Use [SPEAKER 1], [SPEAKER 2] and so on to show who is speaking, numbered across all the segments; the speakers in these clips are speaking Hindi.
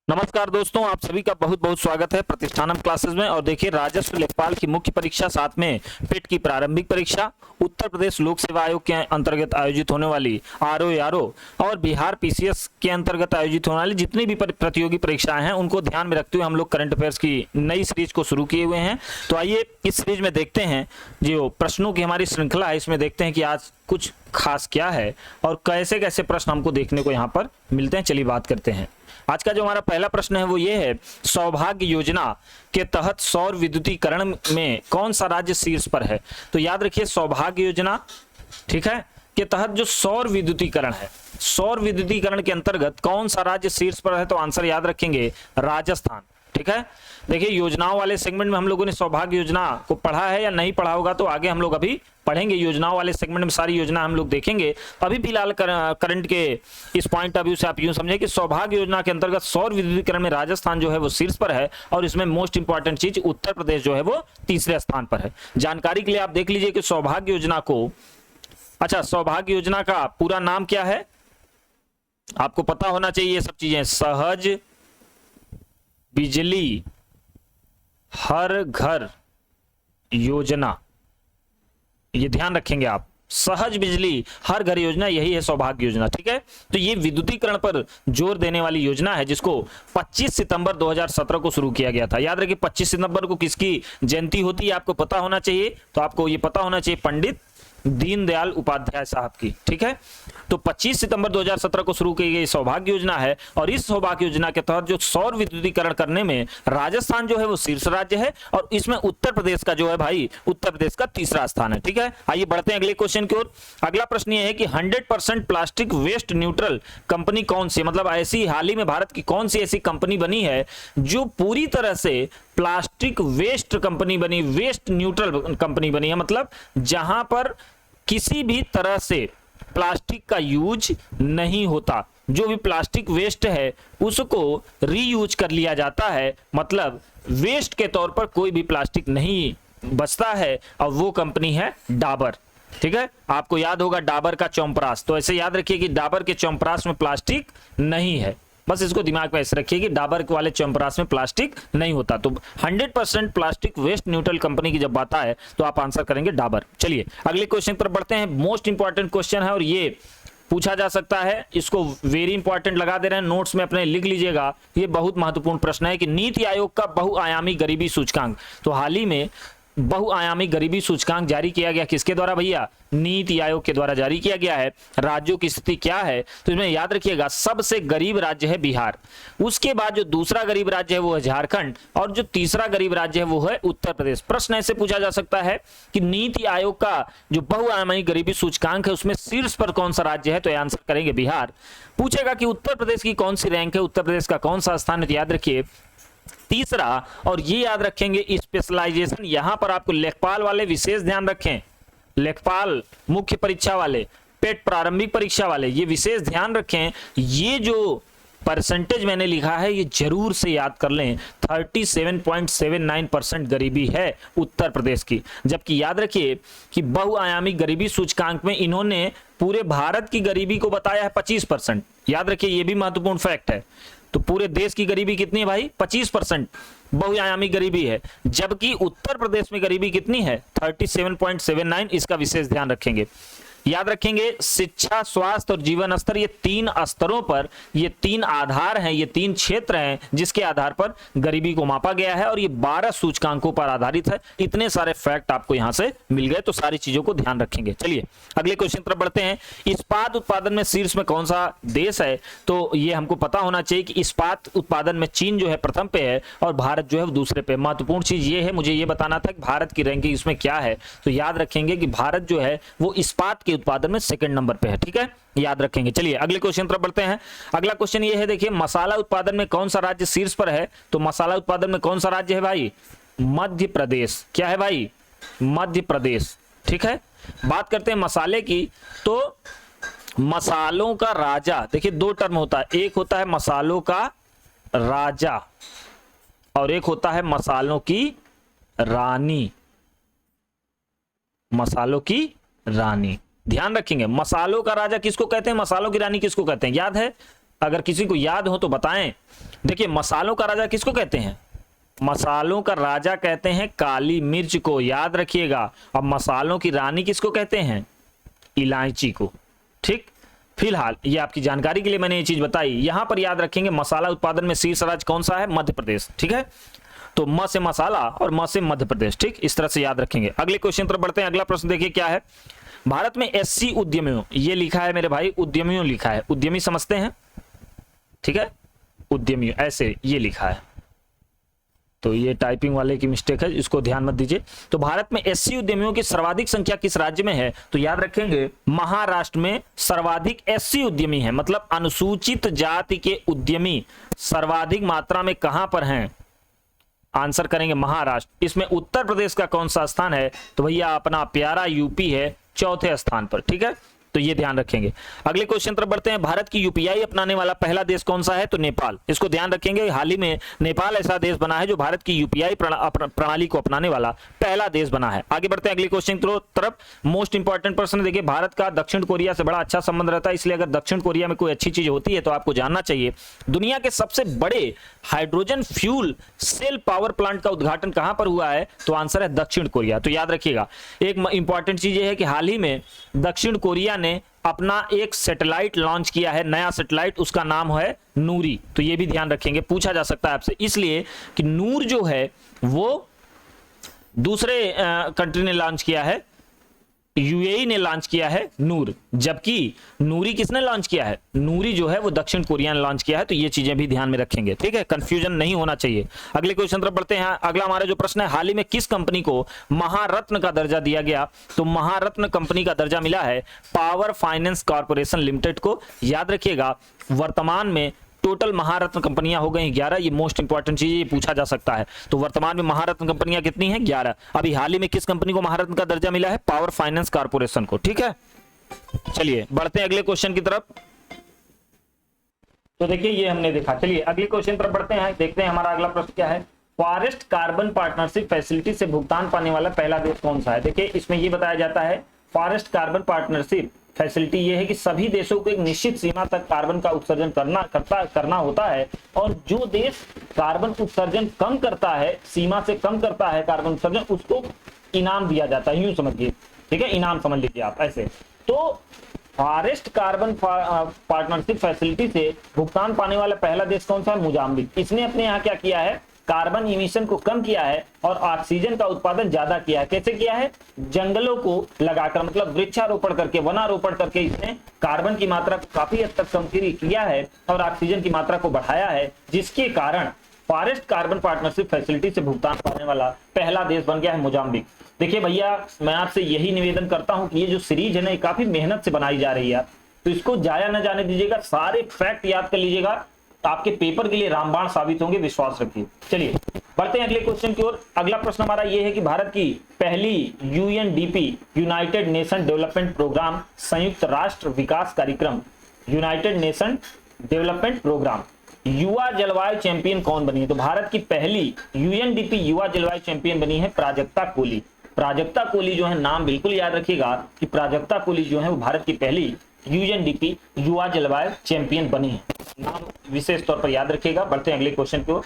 [SPEAKER 1] नमस्कार दोस्तों, आप सभी का बहुत बहुत स्वागत है प्रतिष्ठानम क्लासेस में। और देखिए, राजस्व लेखपाल की मुख्य परीक्षा, साथ में पेट की प्रारंभिक परीक्षा, उत्तर प्रदेश लोक सेवा आयोग के अंतर्गत आयोजित होने वाली आरओ और बिहार पीसीएस के अंतर्गत आयोजित होने वाली जितनी भी प्रतियोगी परीक्षाएं हैं उनको ध्यान में रखते हुए हम लोग करंट अफेयर्स की नई सीरीज को शुरू किए हुए हैं। तो आइए इस सीरीज में देखते हैं, जो प्रश्नों की हमारी श्रृंखला है, इसमें देखते हैं कि आज कुछ खास क्या है और कैसे कैसे प्रश्न हमको देखने को यहाँ पर मिलते हैं। चलिए बात करते हैं। आज का जो हमारा पहला प्रश्न है वो ये है, सौभाग्य योजना के तहत सौर विद्युतीकरण में कौन सा राज्य शीर्ष पर है। तो याद रखिए, सौभाग्य योजना, ठीक है, के तहत जो सौर विद्युतीकरण है, सौर विद्युतीकरण के अंतर्गत कौन सा राज्य शीर्ष पर है। तो आंसर याद रखेंगे राजस्थान। ठीक है, देखिए योजनाओं वाले सेगमेंट में हम लोगों ने सौभाग्य योजना को पढ़ा है या नहीं पढ़ा होगा तो आगे हम लोग अभी पढ़ेंगे। योजनाओं वाले सेगमेंट में सारी योजना हम लोग देखेंगे। अभी फिलहाल करंट के इस पॉइंट ऑफ व्यू से आप यूं समझे कि सौभाग्य योजना के अंतर्गत सौर विद्युतीकरण में राजस्थान जो है वो शीर्ष पर है और इसमें मोस्ट इंपॉर्टेंट चीज उत्तर प्रदेश जो है वो तीसरे स्थान पर है। जानकारी के लिए आप देख लीजिए कि सौभाग्य योजना को, अच्छा, सौभाग्य योजना का पूरा नाम क्या है आपको पता होना चाहिए। ये सब चीजें, सहज बिजली हर घर योजना, ये ध्यान रखेंगे आप। सहज बिजली हर घर योजना, यही है सौभाग्य योजना। ठीक है, तो ये विद्युतीकरण पर जोर देने वाली योजना है जिसको 25 सितंबर 2017 को शुरू किया गया था। याद रखिए 25 सितंबर को किसकी जयंती होती है आपको पता होना चाहिए। तो आपको ये पता होना चाहिए पंडित दीनदयाल उपाध्याय साहब की। ठीक है, तो 25 सितंबर 2017 को शुरू की गई सौभाग्य योजना है और इस सौभाग्य योजना के तहत जो सौर विद्युतीकरण करने में राजस्थान जो है वो शीर्ष राज्य है और इसमें उत्तर प्रदेश का जो है भाई, उत्तर प्रदेश का तीसरा स्थान है। ठीक है, आइए बढ़ते हैं अगले क्वेश्चन की ओर। अगला प्रश्न ये है कि 100% प्लास्टिक वेस्ट न्यूट्रल कंपनी कौन सी, मतलब ऐसी हाल ही में भारत की कौन सी ऐसी कंपनी बनी है जो पूरी तरह से प्लास्टिक वेस्ट कंपनी बनी, वेस्ट न्यूट्रल कंपनी बनी है, मतलब जहां पर किसी भी तरह से प्लास्टिक का यूज नहीं होता, जो भी प्लास्टिक वेस्ट है उसको रीयूज कर लिया जाता है, मतलब वेस्ट के तौर पर कोई भी प्लास्टिक नहीं बचता है और वो कंपनी है डाबर। ठीक है, आपको याद होगा डाबर का च्यवनप्राश, तो ऐसे याद रखिए कि डाबर के च्यवनप्राश में प्लास्टिक नहीं है, बस इसको दिमाग में ऐसे रखिए कि डाबर वाले च्यवनप्राश में प्लास्टिक नहीं होता। तो 100% प्लास्टिक वेस्ट न्यूट्रल कंपनी की जब बात है तो आप आंसर करेंगे डाबर। चलिए अगले क्वेश्चन पर बढ़ते हैं। मोस्ट इंपॉर्टेंट क्वेश्चन है और ये पूछा जा सकता है, इसको वेरी इंपॉर्टेंट लगा दे रहे हैं, नोट्स में अपने लिख लीजिएगा। ये बहुत महत्वपूर्ण प्रश्न है कि नीति आयोग का बहुआयामी गरीबी सूचकांक, तो हाल ही में बहुआयामी गरीबी सूचकांक जारी किया गया, किसके द्वारा भैया, नीति आयोग के द्वारा जारी किया गया है। राज्यों की स्थिति क्या है, तो इसमें याद रखिएगा सबसे गरीब राज्य है बिहार, उसके बाद जो दूसरा गरीब राज्य है वो है झारखंड और जो तीसरा गरीब राज्य है वो है उत्तर प्रदेश। प्रश्न ऐसे पूछा जा सकता है कि नीति आयोग का जो बहुआयामी गरीबी सूचकांक है उसमें शीर्ष पर कौन सा राज्य है, तो आंसर करेंगे बिहार। पूछेगा कि उत्तर प्रदेश की कौन सी रैंक है, उत्तर प्रदेश का कौन सा स्थान है, तो याद रखिए तीसरा। और ये याद रखेंगे स्पेशलाइजेशन, यहां पर आपको लेखपाल वाले विशेष ध्यान रखें, लेखपाल मुख्य परीक्षा वाले, पेट प्रारंभिक परीक्षा वाले, ये विशेष ध्यान रखें। ये जो परसेंटेज मैंने लिखा है ये जरूर से याद कर लें, 37.79% गरीबी है उत्तर प्रदेश की। जबकि याद रखिए कि बहुआयामी गरीबी सूचकांक में इन्होंने पूरे भारत की गरीबी को बताया है 25%। याद रखिए ये भी महत्वपूर्ण फैक्ट है। तो पूरे देश की गरीबी कितनी है भाई, 25% बहुआयामी गरीबी है, जबकि उत्तर प्रदेश में गरीबी कितनी है, 37.79। इसका विशेष ध्यान रखेंगे। याद रखेंगे शिक्षा, स्वास्थ्य और जीवन स्तर, ये तीन स्तरों पर, ये तीन आधार हैं, ये तीन क्षेत्र हैं जिसके आधार पर गरीबी को मापा गया है और ये 12 सूचकांकों पर आधारित है। इतने सारे फैक्ट आपको यहां से मिल गए, तो सारी चीजों को ध्यान रखेंगे। चलिए अगले क्वेश्चन पर बढ़ते हैं। इस्पात उत्पादन में शीर्ष में कौन सा देश है, तो ये हमको पता होना चाहिए कि इस्पात उत्पादन में चीन जो है प्रथम पे है और भारत जो है दूसरे पे। महत्वपूर्ण चीज ये है, मुझे ये बताना था कि भारत की रैंकिंग इसमें क्या है, तो याद रखेंगे कि भारत जो है वो इस्पात के उत्पादन में सेकंड नंबर पे है। ठीक है, याद रखेंगे। चलिए अगले क्वेश्चन पर बढ़ते हैं। अगला क्वेश्चन ये है, देखिए मसाला उत्पादन में कौन सा राज्य शीर्ष पर है, तो मसाला उत्पादन में कौन सा राज्य है भाई, मध्य प्रदेश। क्या है भाई, मध्य प्रदेश। ठीक है, बात करते हैं मसाले की, तो मसालों का राजा, देखिए दो टर्म होता है, एक होता है मसालों का राजा और एक होता है मसालों की रानी। मसालों की रानी, ध्यान रखेंगे। मसालों का राजा किसको कहते हैं, मसालों की रानी किसको कहते हैं, याद है? अगर किसी को याद हो तो बताएं। देखिए मसालों का राजा किसको कहते हैं? मसालों का राजा कहते हैं काली मिर्च को, याद रखिएगा। अब मसालों की रानी किसको कहते हैं? इलायची को। ठीक, फिलहाल ये आपकी जानकारी के लिए मैंने ये चीज बताई। यहां पर याद रखेंगे मसाला उत्पादन में शीर्ष राज्य कौन सा है? मध्य प्रदेश। ठीक है, तो म से मसाला और म से मध्य प्रदेश। ठीक, इस तरह से याद रखेंगे। अगले क्वेश्चन तरफ बढ़ते हैं। अगला प्रश्न देखिए क्या है। भारत में एससी उद्यमियों, ये लिखा है मेरे भाई, उद्यमियों लिखा है, उद्यमी समझते हैं? ठीक है, उद्यमियों ऐसे ये लिखा है, तो ये टाइपिंग वाले की मिस्टेक है, इसको ध्यान मत दीजिए। तो भारत में एससी उद्यमियों की सर्वाधिक संख्या किस राज्य में है? तो याद रखेंगे महाराष्ट्र में सर्वाधिक एससी उद्यमी है, मतलब अनुसूचित जाति के उद्यमी सर्वाधिक मात्रा में कहां पर हैं? आंसर करेंगे महाराष्ट्र। इसमें उत्तर प्रदेश का कौन सा स्थान है? तो भैया अपना प्यारा यूपी है चौथे स्थान पर। ठीक है, तो ये ध्यान रखेंगे। अगले क्वेश्चन तरफ बढ़ते हैं। भारत की यूपीआई अपनाने वाला पहला देश कौन सा है? तो नेपाल। इसको ध्यान रखेंगे, हाल ही में नेपाल ऐसा देश बना है जो भारत की यूपीआई प्रणाली को अपनाने वाला पहला देश बना है। आगे बढ़ते हैं अगले क्वेश्चन तरफ। मोस्ट इंपॉर्टेंट प्रश्न देखिए, भारत का दक्षिण कोरिया से बड़ा अच्छा संबंध रहता है, इसलिए अगर दक्षिण कोरिया में कोई अच्छी चीज होती है तो आपको जानना चाहिए। दुनिया के सबसे बड़े hydrogen fuel cell power plant का उद्घाटन कहां पर हुआ है? तो आंसर है दक्षिण कोरिया। तो याद रखिएगा, एक इंपॉर्टेंट चीज है कि हाल ही में दक्षिण कोरिया ने अपना एक सैटेलाइट लॉन्च किया है, नया सैटेलाइट, उसका नाम है नूरी। तो ये भी ध्यान रखेंगे, पूछा जा सकता है आपसे, इसलिए कि नूर जो है वो दूसरे कंट्री ने लॉन्च किया है, यूएई ने लॉन्च किया है नूर, जबकि नूरी किसने लॉन्च किया है? नूरी जो है वो दक्षिण कोरिया ने लॉन्च किया है। तो ये चीजें भी ध्यान में रखेंगे, ठीक है, कंफ्यूजन नहीं होना चाहिए। अगले क्वेश्चन तरफ बढ़ते हैं। अगला हमारा जो प्रश्न है, हाल ही में किस कंपनी को महारत्न का दर्जा दिया गया? तो महारत्न कंपनी का दर्जा मिला है पावर फाइनेंस कॉर्पोरेशन लिमिटेड को। याद रखिएगा, वर्तमान में टोटल महारत्न कंपनियां हो गई 11। ये मोस्ट इंपॉर्टेंट चीज, ये पूछा जा सकता है। तो वर्तमान में महारत्न कंपनियां कितनी हैं? 11। अभी हाल ही में किस कंपनी को महारत्न का दर्जा मिला है? पावर फाइनेंस कॉर्पोरेशन को। ठीक है, चलिए बढ़ते हैं अगले क्वेश्चन की तरफ। तो देखिए ये हमने देखा, चलिए अगले क्वेश्चन तरफ बढ़ते हैं, देखते हैं हमारा अगला प्रश्न क्या है। फॉरेस्ट कार्बन पार्टनरशिप फैसिलिटी से भुगतान पाने वाला पहला देश कौन सा है? देखिए इसमें ये बताया जाता है, फॉरेस्ट कार्बन पार्टनरशिप फैसिलिटी ये है कि सभी देशों को एक निश्चित सीमा तक कार्बन का उत्सर्जन करना होता है, और जो देश कार्बन उत्सर्जन कम करता है, सीमा से कम करता है कार्बन उत्सर्जन, उसको इनाम दिया जाता है, यूं समझिए। ठीक है, इनाम समझ लीजिए आप ऐसे। तो फॉरेस्ट कार्बन पार्टनरशिप फैसिलिटी से भुगतान पाने वाला पहला देश कौन सा है? मोजाम्बिक। इसने अपने यहाँ क्या किया है? कार्बन इमिशन को कम किया है और ऑक्सीजन का उत्पादन ज्यादा किया है। कैसे किया है? जंगलों को लगाकर, मतलब वृक्षारोपण करके, वनारोपण करके इसने कार्बन की मात्रा को काफी हद तक कम किया है और ऑक्सीजन की मात्रा को बढ़ाया है, जिसके कारण फॉरेस्ट कार्बन पार्टनरशिप फैसिलिटी से भुगतान पाने वाला पहला देश बन गया है मोजाम्बिक। देखिए भैया, मैं आपसे यही निवेदन करता हूं कि ये जो सीरीज है ना, ये काफी मेहनत से बनाई जा रही है, तो इसको जाया न जाने दीजिएगा, सारे फैक्ट याद कर लीजिएगा, आपके पेपर के लिए रामबाण साबित होंगे, विश्वास रखिए। चलिए बढ़ते हैं अगले क्वेश्चन की ओर। अगला प्रश्न हमारा यह है कि भारत की पहली UNDP, United Nation Development Programme, संयुक्त राष्ट्र विकास कार्यक्रम, यूनाइटेड नेशन डेवलपमेंट प्रोग्राम, युवा जलवायु चैंपियन कौन बनी है? तो भारत की पहली यूएनडीपी युवा जलवायु चैंपियन बनी है प्राजक्ता कोली। प्राजक्ता कोली जो है, नाम बिल्कुल याद रखिएगा कि प्राजक्ता कोली जो है वो भारत की पहली यूएनडीपी युवा जलवायु चैंपियन बनी है, नाम विशेष तौर पर याद रखिएगा। बढ़ते हैं अगले क्वेश्चन की ओर।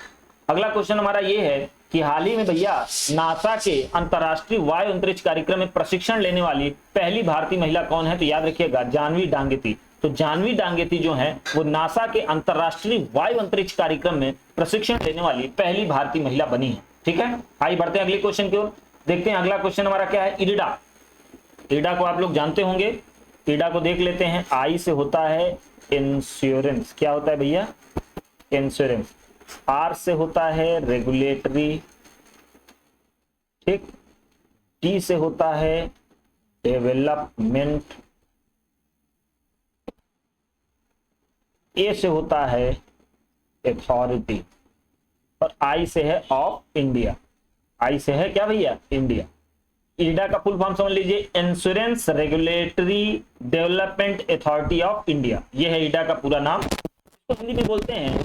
[SPEAKER 1] अगला क्वेश्चन हमारा ये है कि हाल ही में भैया नासा के अंतरराष्ट्रीय वायु अंतरिक्ष कार्यक्रम में प्रशिक्षण लेने वाली पहली भारतीय महिला कौन है? तो याद रखिएगा, जानवी डांगेती। तो जानवी डांगेती जो है वो नासा के अंतरराष्ट्रीय वायु अंतरिक्ष कार्यक्रम में प्रशिक्षण लेने वाली पहली भारतीय महिला बनी है। ठीक है, आइए बढ़ते हैं अगले क्वेश्चन की ओर। देखते हैं अगला क्वेश्चन हमारा क्या है। इरडा, इरडा को आप लोग जानते होंगे, इरडा को देख लेते हैं। आई से होता है इंश्योरेंस, क्या होता है भैया? इंश्योरेंस। आर से होता है रेगुलेटरी, ठीक। टी से होता है डेवलपमेंट, ए से होता है अथॉरिटी, और आई से है ऑफ इंडिया। आई से है क्या भैया? इंडिया। इरडा का फुल फॉर्म समझ लीजिए, insurance regulatory development authority of India, यह है इरडा का पूरा नाम। तो हिंदी में बोलते हैं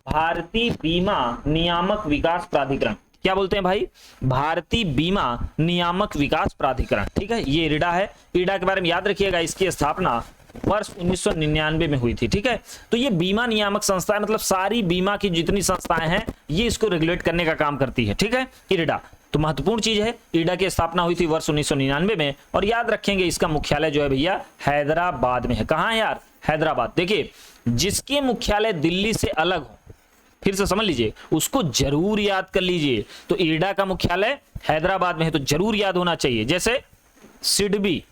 [SPEAKER 1] भारतीय बीमा नियामक विकास प्राधिकरण। क्या बोलते हैं भाई? भारतीय बीमा नियामक विकास प्राधिकरण। ठीक है, ये इरडा है। इरडा के बारे में याद रखिएगा, इसकी स्थापना वर्ष 1999 में हुई थी। ठीक है, तो ये बीमा नियामक संस्था है, मतलब सारी बीमा की जितनी संस्थाएं हैं ये इसको रेगुलेट करने का काम करती है। ठीक है, इरडा तो महत्वपूर्ण चीज है। इरडा की स्थापना हुई थी वर्ष 1999 में, और याद रखेंगे इसका मुख्यालय जो है भैया हैदराबाद में है। कहां है यार? हैदराबाद। देखिए, जिसके मुख्यालय दिल्ली से अलग हो, फिर से समझ लीजिए, उसको जरूर याद कर लीजिए। तो इरडा का मुख्यालय हैदराबाद में है, तो जरूर याद होना चाहिए। जैसे सिडबी,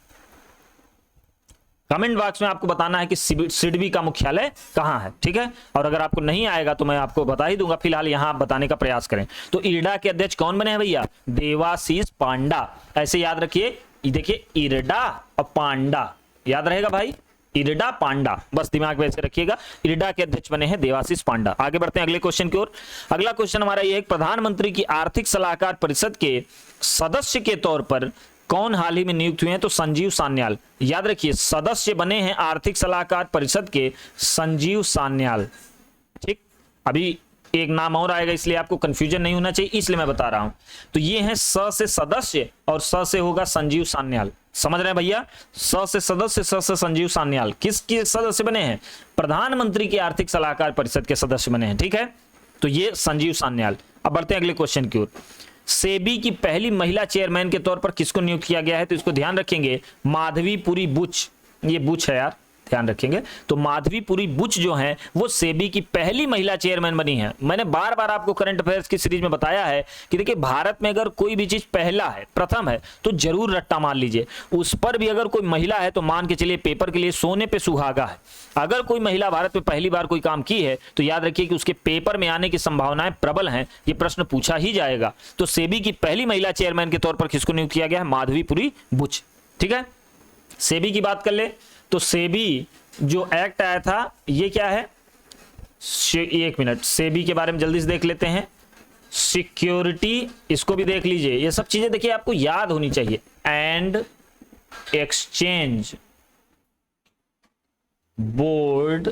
[SPEAKER 1] कमेंट बॉक्स में आपको बताना है कि सिडबी का मुख्यालय कहां है। ठीक है, और अगर आपको नहीं आएगा तो मैं आपको बता ही दूंगा, फिलहाल यहां आप बताने का प्रयास करें। तो इरडा के अध्यक्ष कौन बने हैं भैया? देवाशीष पांडा। ऐसे याद रखिए, देखिए इरडा और पांडा, याद रहेगा भाई, इरडा पांडा, बस दिमाग में ऐसे रखिएगा। इरडा के अध्यक्ष बने हैं देवाशीष पांडा। आगे बढ़ते हैं अगले क्वेश्चन की ओर। अगला क्वेश्चन हमारा ये है, प्रधानमंत्री की आर्थिक सलाहकार परिषद के सदस्य के तौर पर कौन हाल ही में नियुक्त हुए हैं? तो संजीव सान्याल। याद रखिए, सदस्य बने हैं आर्थिक सलाहकार परिषद के संजीव सान्याल। ठीक, अभी एक नाम और आएगा, इसलिए आपको कंफ्यूजन नहीं होना चाहिए, इसलिए मैं बता रहा हूं। तो ये है स से सदस्य और स से होगा संजीव सान्याल। समझ रहे हैं भैया? स से सदस्य, स से संजीव सान्याल किसके सदस्य बने हैं? प्रधानमंत्री की आर्थिक सलाहकार परिषद के सदस्य बने हैं। ठीक है, तो ये संजीव सान्याल। अब बढ़ते हैं अगले क्वेश्चन की ओर। सेबी की पहली महिला चेयरमैन के तौर पर किसको नियुक्त किया गया है? तो इसको ध्यान रखेंगे, माधवीपुरी बुच। ये बुच है यार, ध्यान रखेंगे। तो माधवीपुरी बुच जो है वो सेबी की पहली महिला चेयरमैन बनी है। मैंने बार बार आपको करंट अफेयर्स की सीरीज में बताया है कि देखिए, भारत में अगर कोई भी चीज पहला है, प्रथम है, तो जरूर रट्टा मान लीजिए। उस पर भी अगर कोई महिला है तो मान के चलिए पेपर के लिए सोने पे सुहागा है। अगर कोई महिला भारत में पहली बार कोई काम की है तो याद रखिए कि उसके पेपर में आने की संभावनाएं प्रबल हैं, ये प्रश्न पूछा ही जाएगा। तो सेबी की पहली महिला चेयरमैन के तौर पर किसको नियुक्त किया गया है? माधवीपुरी बुच। ठीक है, सेबी की बात कर ले तो सेबी जो एक्ट आया था ये क्या है? एक मिनट, सेबी के बारे में जल्दी से देख लेते हैं। सिक्योरिटी, इसको भी देख लीजिए। ये सब चीजें देखिए आपको याद होनी चाहिए। And exchange board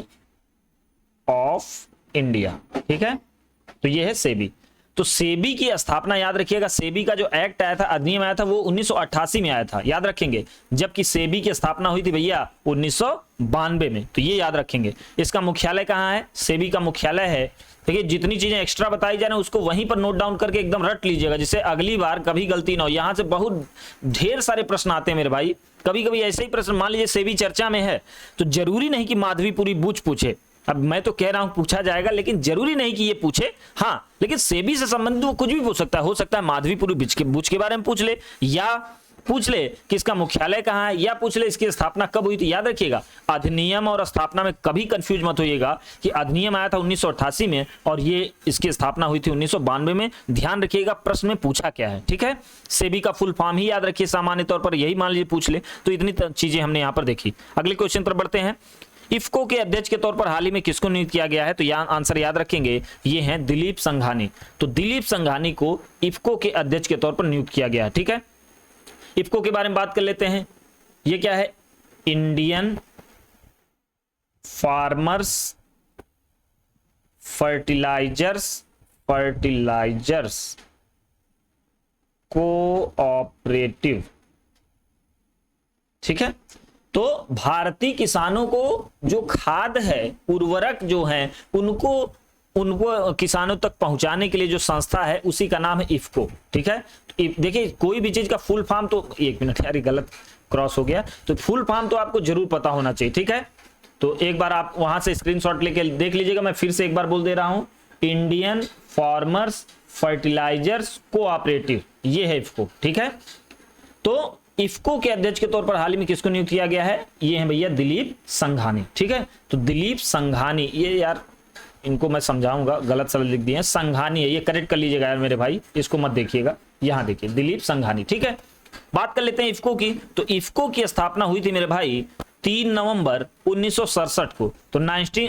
[SPEAKER 1] of India. ठीक है, तो ये है सेबी। तो सेबी की स्थापना याद रखिएगा, सेबी का जो एक्ट आया था, अधिनियम आया था, वो 1988 में आया था, याद रखेंगे। जबकि सेबी की स्थापना हुई थी भैया 1992 में, तो ये याद रखेंगे। इसका मुख्यालय कहां है? सेबी का मुख्यालय है, देखिए जितनी चीजें एक्स्ट्रा बताई जा रही हैं उसको वहीं पर नोट डाउन करके एकदम रट लीजिएगा, जिससे अगली बार कभी गलती ना हो। यहां से बहुत ढेर सारे प्रश्न आते हैं मेरे भाई। कभी कभी ऐसे ही प्रश्न, मान लीजिए सेबी चर्चा में है तो जरूरी नहीं कि माधवीपुरी बुच पूछे। अब मैं तो कह रहा हूं पूछा जाएगा, लेकिन जरूरी नहीं कि ये पूछे। हाँ, लेकिन सेबी से संबंधित वो कुछ भी पूछ सकता है। हो सकता है माधवीपुरी बुच के बारे में पूछ ले, या पूछ ले कि इसका मुख्यालय कहां है, या पूछ ले इसकी स्थापना कब हुई थी। याद रखिएगा, अधिनियम और स्थापना में कभी कंफ्यूज मत होइएगा कि अधिनियम आया था 1988 में और ये इसकी स्थापना हुई थी 1992 में। ध्यान रखिएगा प्रश्न में पूछा क्या है। ठीक है, सेबी का फुल फॉर्म ही याद रखिए, सामान्य तौर पर यही मान लीजिए पूछ ले। तो इतनी चीजें हमने यहां पर देखी। अगले क्वेश्चन पर बढ़ते हैं। इफको के अध्यक्ष के तौर पर हाल ही में किसको नियुक्त किया गया है? तो यहां आंसर याद रखेंगे, ये हैं दिलीप संघानी। तो दिलीप संघानी को इफको के अध्यक्ष के तौर पर नियुक्त किया गया है। ठीक है, इफको के बारे में बात कर लेते हैं। ये क्या है? Indian farmers fertilisers cooperative. ठीक है, तो भारतीय किसानों को जो खाद है, उर्वरक जो है, उनको किसानों तक पहुंचाने के लिए जो संस्था है उसी का नाम है इफको। ठीक है, देखिए कोई भी चीज का फुल फॉर्म तो, एक मिनट यार गलत क्रॉस हो गया, तो फुल फॉर्म तो आपको जरूर पता होना चाहिए। ठीक है, तो एक बार आप वहां से स्क्रीनशॉट लेके देख लीजिएगा। मैं फिर से एक बार बोल दे रहा हूं, इंडियन फार्मर्स फर्टिलाइजर्स कोऑपरेटिव, ये है इफको। ठीक है, तो इफको के अध्यक्ष के तौर पर हाल ही में किसको नियुक्त किया गया है? ये है भैया दिलीप संघानी। ठीक है, तो दिलीप संघानी, ये यार इनको मैं समझाऊंगा, गलत शब्द लिख दिए हैं, संघानी है, ये करेक्ट कर लीजिएगा यार मेरे भाई, इसको मत देखिएगा, यहां देखिए दिलीप संघानी। ठीक है, बात कर लेते हैं इफको की। तो इफको की स्थापना हुई थी मेरे भाई 3 नवंबर 1967 को। तो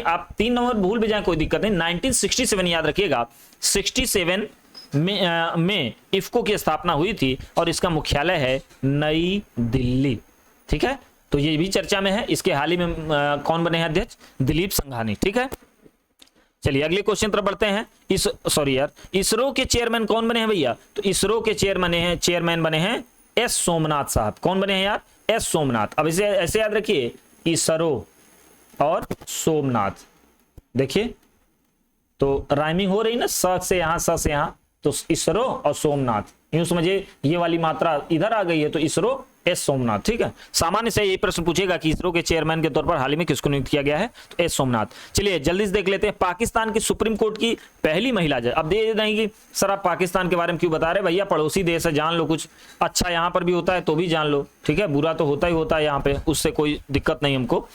[SPEAKER 1] आप 3 नवंबर भूल भी जाए कोई दिक्कत नहीं, 1967 याद रखिएगा, 67 में इफको की स्थापना हुई थी और इसका मुख्यालय है नई दिल्ली। ठीक है, तो ये भी चर्चा में है। इसके हाल ही में कौन बने हैं अध्यक्ष? दिलीप संघानी। ठीक है, चलिए अगले क्वेश्चन तरफ बढ़ते हैं। इसरो के चेयरमैन कौन बने हैं भैया? तो इसरो के चेयरमैन बने हैं एस सोमनाथ साहब। कौन बने हैं यार? एस सोमनाथ। अब इसे ऐसे याद रखिए, इसरो और सोमनाथ। देखिए तो राइमिंग हो रही ना, स से यहां, स से यहां, तो इसरो और सोमनाथ, यूं समझिए ये वाली मात्रा इधर आ गई है तो इसरो एस सोमनाथ। ठीक है, सामान्य से ये प्रश्न पूछेगा कि इसरो के चेयरमैन के तौर पर हाल ही में किसको नियुक्त किया गया है, तो एस सोमनाथ। चलिए जल्दी से देख लेते हैं, पाकिस्तान की सुप्रीम कोर्ट की पहली महिला जज। अब दे नहीं कि सर आप पाकिस्तान के बारे में क्यों बता रहे, भैया पड़ोसी देश है, जान लो, कुछ अच्छा यहाँ पर भी होता है तो भी जान लो, ठीक है, बुरा तो होता ही होता है यहाँ पे, उससे कोई दिक्कत नहीं हमको।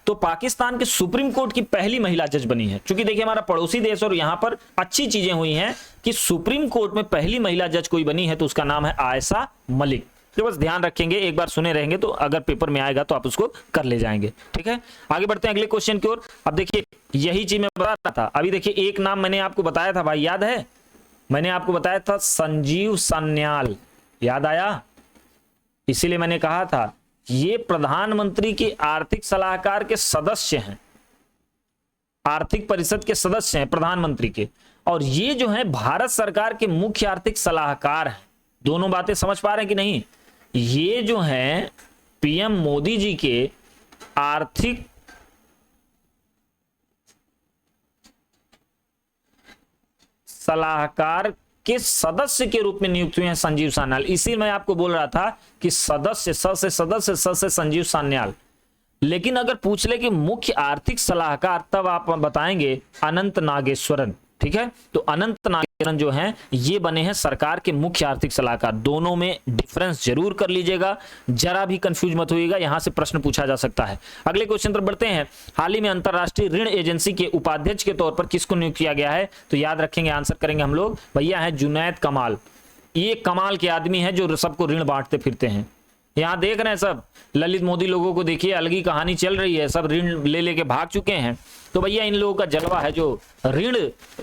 [SPEAKER 1] तो पाकिस्तान के सुप्रीम कोर्ट की पहली महिला जज बनी है। क्योंकि देखिए हमारा पड़ोसी देश और यहां पर अच्छी चीजें हुई हैं कि सुप्रीम कोर्ट में पहली महिला जज कोई बनी है, तो उसका नाम है आयशा मलिक। तो बस ध्यान रखेंगे, एक बार सुने रहेंगे तो अगर पेपर में आएगा तो आप उसको कर ले जाएंगे। ठीक है, आगे बढ़ते हैं अगले क्वेश्चन की ओर। अब देखिए यही चीज मैं बता रहा था, अभी देखिए एक नाम मैंने आपको बताया था भाई, याद है, मैंने आपको बताया था संजीव सान्याल, याद आया, इसीलिए मैंने कहा था ये प्रधानमंत्री के आर्थिक सलाहकार के सदस्य हैं, आर्थिक परिषद के सदस्य हैं प्रधानमंत्री के, और ये जो है भारत सरकार के मुख्य आर्थिक सलाहकार हैं। दोनों बातें समझ पा रहे हैं कि नहीं, ये जो है पीएम मोदी जी के आर्थिक सलाहकार के सदस्य के रूप में नियुक्त हुए हैं संजीव सान्याल। इसी मैं आपको बोल रहा था कि सदस्य, स से सदस्य, स से संजीव सान्याल। लेकिन अगर पूछ ले कि मुख्य आर्थिक सलाहकार, तब आप बताएंगे अनंत नागेश्वरन। ठीक है, तो अनंत नागेश्वरन जो हैं ये बने हैं सरकार के मुख्य आर्थिक सलाहकार। दोनों में डिफरेंस जरूर कर लीजिएगा, जरा भी कंफ्यूज मत होइएगा, यहां से प्रश्न पूछा जा सकता है। अगले क्वेश्चन पर बढ़ते हैं, हाल ही में अंतरराष्ट्रीय ऋण एजेंसी के उपाध्यक्ष के तौर पर किसको नियुक्त किया गया है, तो याद रखेंगे, आंसर करेंगे हम लोग, भैया है जुनैद कमाल। ये कमाल के आदमी है जो सबको ऋण बांटते फिरते हैं। यहां देख रहे हैं सब ललित मोदी लोगों को, देखिए अलग ही कहानी चल रही है, सब ऋण ले लेके भाग चुके हैं। तो भैया इन लोगों का जलवा है, जो ऋण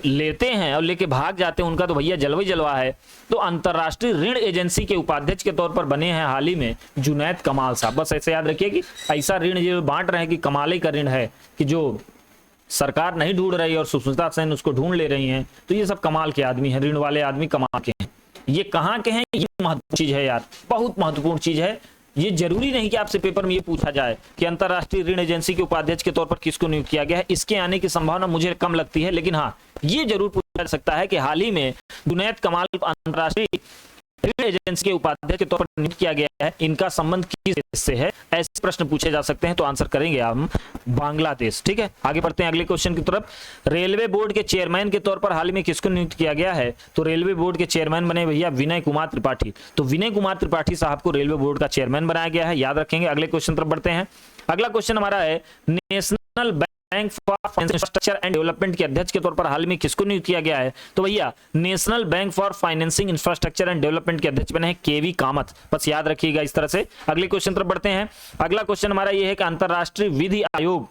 [SPEAKER 1] लेते हैं और लेके भाग जाते हैं, उनका तो भैया जलवा ही जलवा है। तो अंतरराष्ट्रीय ऋण एजेंसी के उपाध्यक्ष के तौर पर बने हैं हाल ही में जुनैद कमाल साहब। बस ऐसे याद रखिए कि ऐसा ऋण जो बांट रहे हैं कि कमाल का ऋण है, कि जो सरकार नहीं ढूंढ रही और सुष्मिता सेन उसको ढूंढ ले रही हैं, तो ये सब कमाल के आदमी हैं, ऋण वाले आदमी कमाल के हैं। ये कहाँ के हैं, ये महत्वपूर्ण चीज है यार, बहुत महत्वपूर्ण चीज है। ये जरूरी नहीं कि आपसे पेपर में ये पूछा जाए कि अंतरराष्ट्रीय ऋण एजेंसी के उपाध्यक्ष के तौर पर किसको नियुक्त किया गया है, इसके आने की संभावना मुझे कम लगती है। लेकिन हाँ, ये जरूर पूछा जा सकता है कि हाल ही में जुनैद कमाल अंतरराष्ट्रीय ऋण एजेंसी के उपाध्यक्ष के तौर पर नियुक्त किया गया है, इनका संबंध किस देश से है, ऐसे प्रश्न पूछे जा सकते हैं। तो आंसर करेंगे हम बांग्लादेश। ठीक है, आगे बढ़ते हैं अगले क्वेश्चन की तरफ। रेलवे बोर्ड के चेयरमैन के तौर पर हाल ही में किसको नियुक्त किया गया है, तो रेलवे बोर्ड के चेयरमैन बने भैया विनय कुमार त्रिपाठी। तो विनय कुमार त्रिपाठी साहब को रेलवे बोर्ड का चेयरमैन बनाया गया है, याद रखेंगे। अगले क्वेश्चन तरफ बढ़ते हैं। अगला क्वेश्चन हमारा है, national bank for infrastructure and development के अध्यक्ष के तौर पर हाल में किसको नियुक्त किया गया है, तो भैया national bank for financing infrastructure and development के अध्यक्ष बने हैं केवी कामत। बस याद रखिएगा इस तरह से। अगले क्वेश्चन तरफ बढ़ते हैं। अगला क्वेश्चन हमारा यह है कि अंतरराष्ट्रीय विधि आयोग,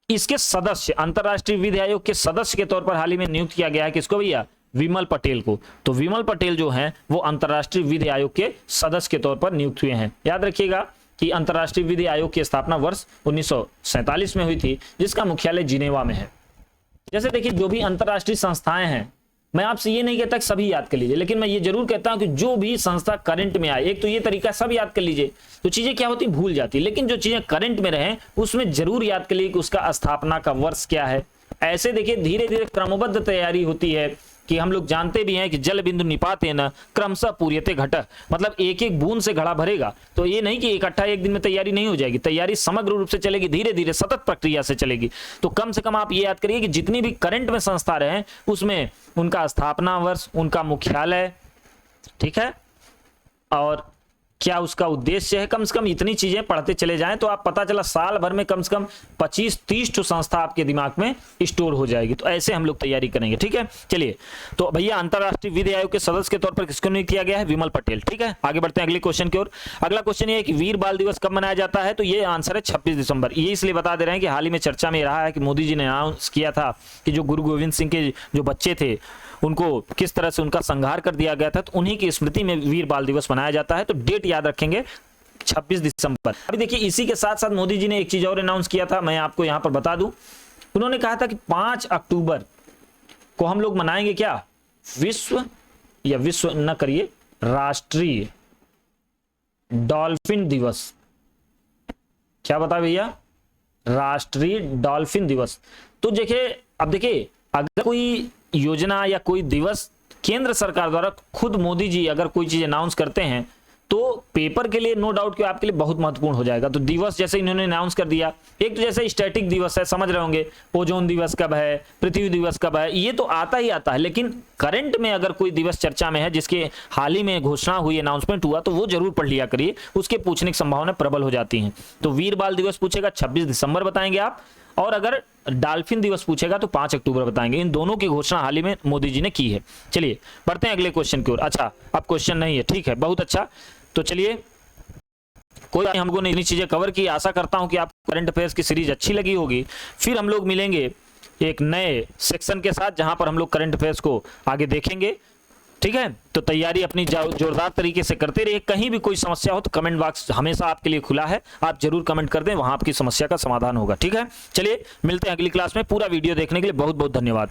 [SPEAKER 1] इसके सदस्य, अंतरराष्ट्रीय विधि आयोग के सदस्य के तौर पर हाल ही में नियुक्त किया गया है किसको भैया, विमल पटेल को। तो विमल पटेल जो हैं वो अंतरराष्ट्रीय विधि आयोग के सदस्य के तौर पर नियुक्त हुए हैं। याद रखिएगा कि अंतरराष्ट्रीय विधि आयोग की स्थापना वर्ष 1947 में हुई थी, जिसका मुख्यालय जिनेवा में है। जैसे देखिए जो भी अंतरराष्ट्रीय संस्थाएं हैं, मैं आपसे ये नहीं कहता कि सभी याद कर लीजिए, लेकिन मैं ये जरूर कहता हूं कि जो भी संस्था करंट में आए, एक तो ये तरीका सब याद कर लीजिए, तो चीजें क्या होती भूल जाती, लेकिन जो चीजें करंट में रहें उसमें जरूर याद कर लीजिए कि उसका स्थापना का वर्ष क्या है। ऐसे देखिए धीरे धीरे क्रमबद्ध तैयारी होती है कि हम लोग जानते भी हैं कि जल बिंदु निपातेन क्रमशः पूर्यते घट, मतलब एक एक बूंद से घड़ा भरेगा। तो ये नहीं कि इकट्ठा एक दिन में तैयारी नहीं हो जाएगी, तैयारी समग्र रूप से चलेगी, धीरे धीरे सतत प्रक्रिया से चलेगी। तो कम से कम आप ये याद करिए कि जितनी भी करंट में संस्था रहे उसमें उनका स्थापना वर्ष, उनका मुख्यालय, ठीक है, और क्या उसका उद्देश्य है, कम से कम इतनी चीजें पढ़ते चले जाएं तो आप पता चला साल भर में कम से कम 25-30 तो संस्था आपके दिमाग में स्टोर हो जाएगी। तो ऐसे हम लोग तैयारी करेंगे। ठीक है, चलिए तो भैया अंतरराष्ट्रीय विधि आयोग के सदस्य के तौर पर किसको नियुक्त किया गया है, विमल पटेल। ठीक है, आगे बढ़ते हैं अगले क्वेश्चन की ओर। अगला क्वेश्चन ये है कि वीर बाल दिवस कब मनाया जाता है, तो ये आंसर है 26 दिसंबर। ये इसलिए बता दे रहे हैं कि हाल ही में चर्चा में रहा है कि मोदी जी ने अनाउंस किया था कि जो गुरु गोविंद सिंह के जो बच्चे थे उनको किस तरह से उनका संहार कर दिया गया था, तो उन्हीं की स्मृति में वीर बाल दिवस मनाया जाता है। तो डेट याद रखेंगे 26 दिसंबर। अभी देखिए इसी के साथ साथ मोदी जी ने एक चीज और अनाउंस किया था, मैं आपको यहां पर बता दूं। उन्होंने कहा था कि 5 अक्टूबर को हम लोग मनाएंगे क्या, विश्व न करिए, राष्ट्रीय डॉल्फिन दिवस। क्या बताया भैया? राष्ट्रीय डॉल्फिन दिवस। तो देखिए, अब देखिए, अगर कोई योजना या कोई दिवस केंद्र सरकार द्वारा खुद मोदी जी अगर कोई चीज अनाउंस करते हैं तो पेपर के लिए नो डाउट कि आपके लिए बहुत महत्वपूर्ण हो जाएगा। तो दिवस जैसे इन्होंने अनाउंस कर दिया, एक तो जैसे स्टैटिक दिवस है, समझ रहे होंगे, ओजोन दिवस कब है, पृथ्वी दिवस कब है, ये तो आता ही आता है। लेकिन करंट में अगर कोई दिवस चर्चा में है जिसके हाल ही में घोषणा हुई, अनाउंसमेंट हुआ, तो वो जरूर पढ़ लिया करिए, उसके पूछने की संभावना प्रबल हो जाती है। तो वीर बाल दिवस पूछेगा 26 दिसंबर बताएंगे आप, और अगर डॉल्फिन दिवस पूछेगा तो 5 अक्टूबर बताएंगे। इन दोनों की घोषणा हाल ही में मोदी जी ने की है। चलिए बढ़ते हैं अगले क्वेश्चन की ओर। अच्छा, अब क्वेश्चन नहीं है, ठीक है, बहुत अच्छा। तो चलिए, कोई हम लोगों ने इतनी चीजें कवर की, आशा करता हूं कि आपको करंट अफेयर्स की सीरीज अच्छी लगी होगी। फिर हम लोग मिलेंगे एक नए सेक्शन के साथ जहां पर हम लोग करंट अफेयर्स को आगे देखेंगे, ठीक है? तो तैयारी अपनी जोरदार तरीके से करते रहिए। कहीं भी कोई समस्या हो तो कमेंट बॉक्स हमेशा आपके लिए खुला है, आप जरूर कमेंट कर दें, वहां आपकी समस्या का समाधान होगा, ठीक है? चलिए मिलते हैं अगली क्लास में। पूरा वीडियो देखने के लिए बहुत बहुत धन्यवाद।